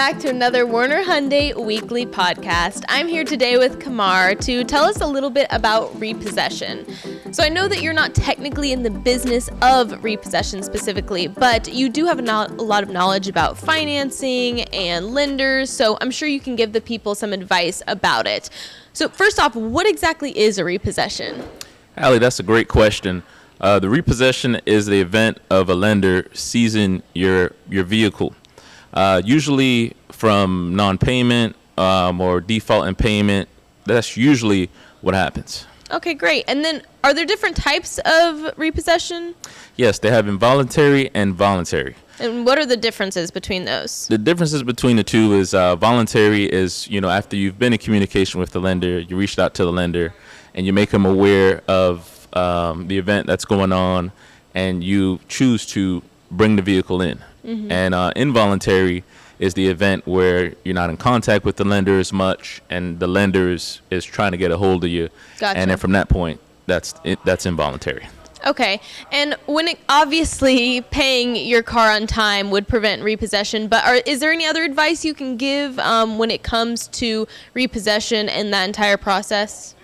back to another Werner Hyundai weekly podcast. I'm here today with Kamar to tell us a little bit about repossession. So I know that you're not technically in the business of repossession specifically, but you do have a lot of knowledge about financing and lenders, so I'm sure you can give the people some advice about it. So first off, what exactly is a repossession? Allie, that's a great question. The repossession is the event of a lender seizing your vehicle, usually from non-payment or default in payment. That's usually what happens. Okay, great. And then are there different types of repossession? Yes, they have involuntary and voluntary. And what are the differences between those? The differences between the two is voluntary is, after you've been in communication with the lender, you reached out to the lender and you make them aware of the event that's going on, and you choose to bring the vehicle in. Mm-hmm. And involuntary is the event where you're not in contact with the lender as much, and the lender is trying to get a hold of you. Gotcha. And then from that point, that's involuntary. Okay. And obviously paying your car on time would prevent repossession, but is there any other advice you can give when it comes to repossession and that entire process?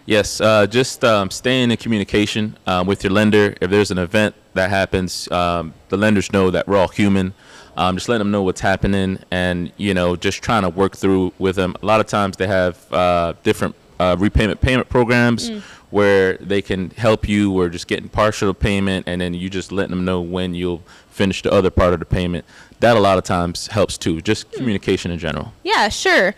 Yes, just stay in communication with your lender. If there's an event that happens, the lenders know that we're all human. Just let them know what's happening, and just trying to work through with them. A lot of times they have different payment programs where they can help you, or just getting partial payment, and then you just letting them know when you'll finish the other part of the payment. That a lot of times helps too. Just communication in general. Yeah, sure.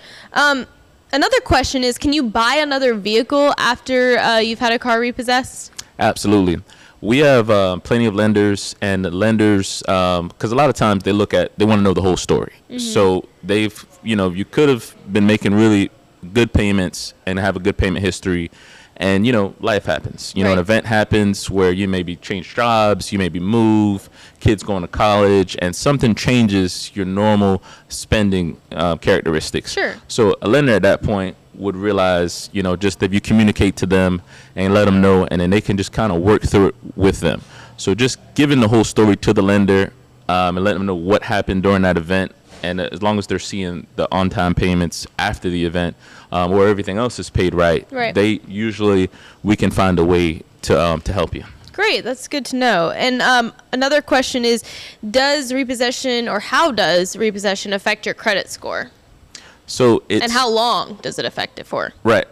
Another question is, can you buy another vehicle after you've had a car repossessed? Absolutely. We have plenty of lenders, and the lenders, because a lot of times they want to know the whole story. Mm-hmm. So you could have been making really good payments and have a good payment history, and life happens. Right. An event happens where you maybe change jobs, you maybe move, kids going to college, and something changes your normal spending characteristics. Sure. So a lender at that point would realize, just if you communicate to them and let them know, and then they can just kind of work through it with them. So just giving the whole story to the lender and letting them know what happened during that event. And as long as they're seeing the on-time payments after the event, or everything else is paid right, we can find a way to help you. Great, that's good to know. And another question is, how does repossession affect your credit score? And how long does it affect it for? Right.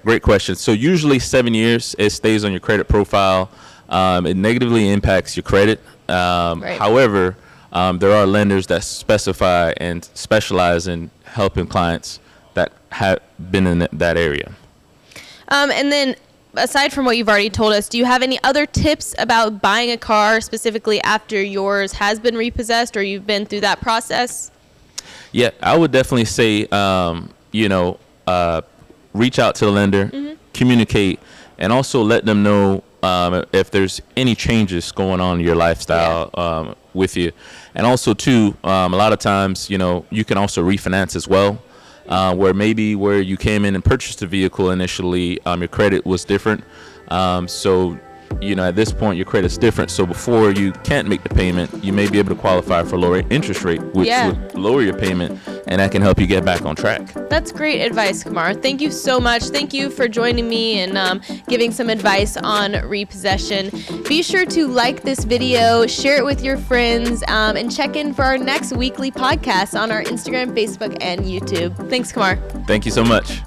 Great question. So usually 7 years, it stays on your credit profile. It negatively impacts your credit. Right. However, there are lenders that specify and specialize in helping clients that have been in that area. And then, aside from what you've already told us, do you have any other tips about buying a car specifically after yours has been repossessed or you've been through that process? Yeah, I would definitely say, reach out to the lender, communicate, and also let them know if there's any changes going on in your lifestyle with you. And also, too, a lot of times, you can also refinance as well, where you came in and purchased a vehicle initially, your credit was different. So at this point, your credit's different. So before you can't make the payment, you may be able to qualify for a lower interest rate, which would lower your payment, and that can help you get back on track. That's great advice, Kamar. Thank you so much. Thank you for joining me and giving some advice on repossession. Be sure to like this video, share it with your friends, and check in for our next weekly podcast on our Instagram, Facebook, and YouTube. Thanks, Kamar. Thank you so much.